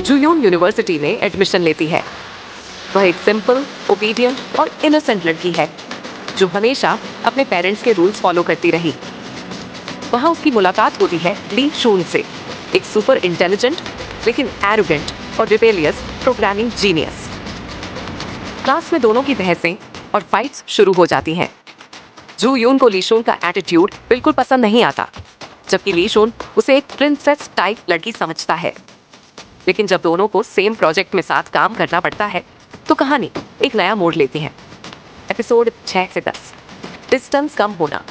जूयून university में admission लेती है। वह एक सिंपल, ओबीडियंट और इनोसेंट लड़की है जो हमेशा अपने पेरेंट्स के रूल्स फॉलो करती रही। वहाँ उसकी मुलाकात होती है ली शून से, एक सुपर इंटेलिजेंट लेकिन एरोगेंट और रिबेलियस प्रोग्रामिंग जीनियस। क्लास में दोनों की बहसें और फाइट्स शुरू हो जाती हैं। जूयून को लीशोन का एटीट्यूड बिल्कुल पसंद नहीं आता, जबकि लीशोन उसे एक प्रिंसेस टाइप लड़की समझता है। लेकिन जब दोनों को सेम प्रोजेक्ट में साथ काम करना पड़ता है तो कहानी एक नया मोड़ लेती है। एपिसोड 6 से 10, डिस्टेंस कम होना।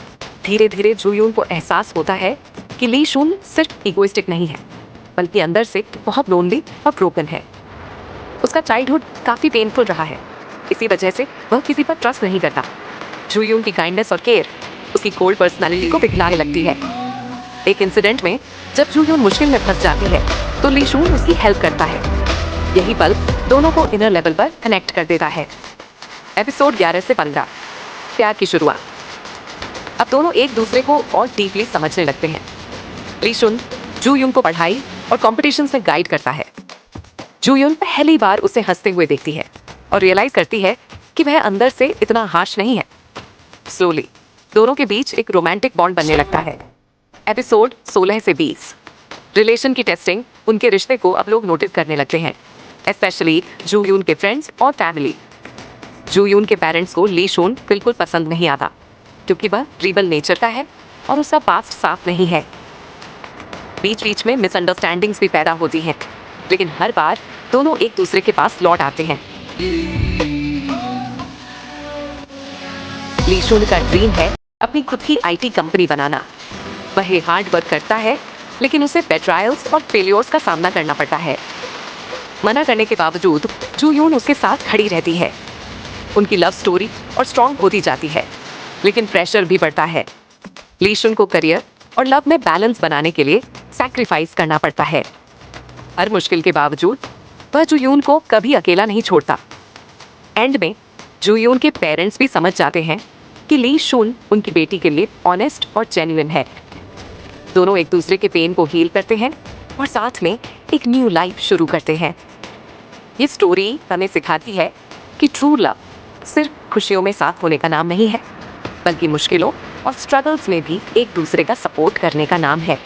धीरे धीरे जूयून को एहसास होता है कि लीशोन सिर्फ इगोइस्टिक नहीं है, बल्कि अंदर से बहुत लोनली और ब्रोकन है। उसका चाइल्डहुड काफ़ी पेनफुल रहा है, इसी वजह से वह किसी पर ट्रस्ट नहीं करता। जूयून की काइंडनेस और केयर उसकी कोल्ड पर्सनालिटी को पिघलाने लगती है। एक इंसिडेंट में जब जूयून मुश्किल में फंस जाती है तो लीशून उसकी हेल्प करता है। यही पल दोनों को इनर लेवल पर कनेक्ट कर देता है। एपिसोड 11 से 15, प्यार की शुरुआत। अब दोनों एक दूसरे को और डीपली समझने लगते हैं। लीशुन जूयून को पढ़ाई और कॉम्पिटिशन्स में गाइड करता है। जूयून पहली बार उसे हंसते हुए देखती है और रियलाइज करती है कि वह अंदर से इतना हार्श नहीं है। स्लोली दोनों के बीच एक रोमांटिक बॉन्ड बनने लगता है। एपिसोड 16 से 20, रिलेशन की टेस्टिंग। उनके रिश्ते को अब लोग नोटिस करने लगते हैं, स्पेशली जूयून के फ्रेंड्स और फैमिली। जूयून के पेरेंट्स को लीशून बिल्कुल पसंद नहीं आता, क्योंकि वह रिबल नेचर का है और उसका पास्ट साफ नहीं है। बीच बीच में मिसअंडरस्टैंडिंग्स भी पैदा होती हैं, लेकिन हर बार दोनों एक दूसरे के पास लौट आते हैं। लीशून का ड्रीम है अपनी खुद की आईटी कंपनी बनाना। वह हार्ड वर्क करता है, लेकिन उसे बेट्रायल्स और फेलियर्स का सामना करना पड़ता है। मना करने के बावजूद जूयून उसके साथ खड़ी रहती है। उनकी लव स्टोरी और स्ट्रॉन्ग होती जाती है, लेकिन प्रेशर भी बढ़ता है। लीशुन को करियर और लव में बैलेंस बनाने के लिए सैक्रिफाइस करना पड़ता है। हर मुश्किल के बावजूद वह जूयून को कभी अकेला नहीं छोड़ता। एंड में जूयून के पेरेंट्स भी समझ जाते हैं कि लीशुन उनकी बेटी के लिए ऑनेस्ट और जेन्युइन है। दोनों एक दूसरे के पेन को हील करते हैं और साथ में एक न्यू लाइफ शुरू करते हैं। ये स्टोरी हमें सिखाती है कि ट्रू लव सिर्फ खुशियों में साथ होने का नाम नहीं है, बल्कि मुश्किलों और स्ट्रगल्स में भी एक दूसरे का सपोर्ट करने का नाम है।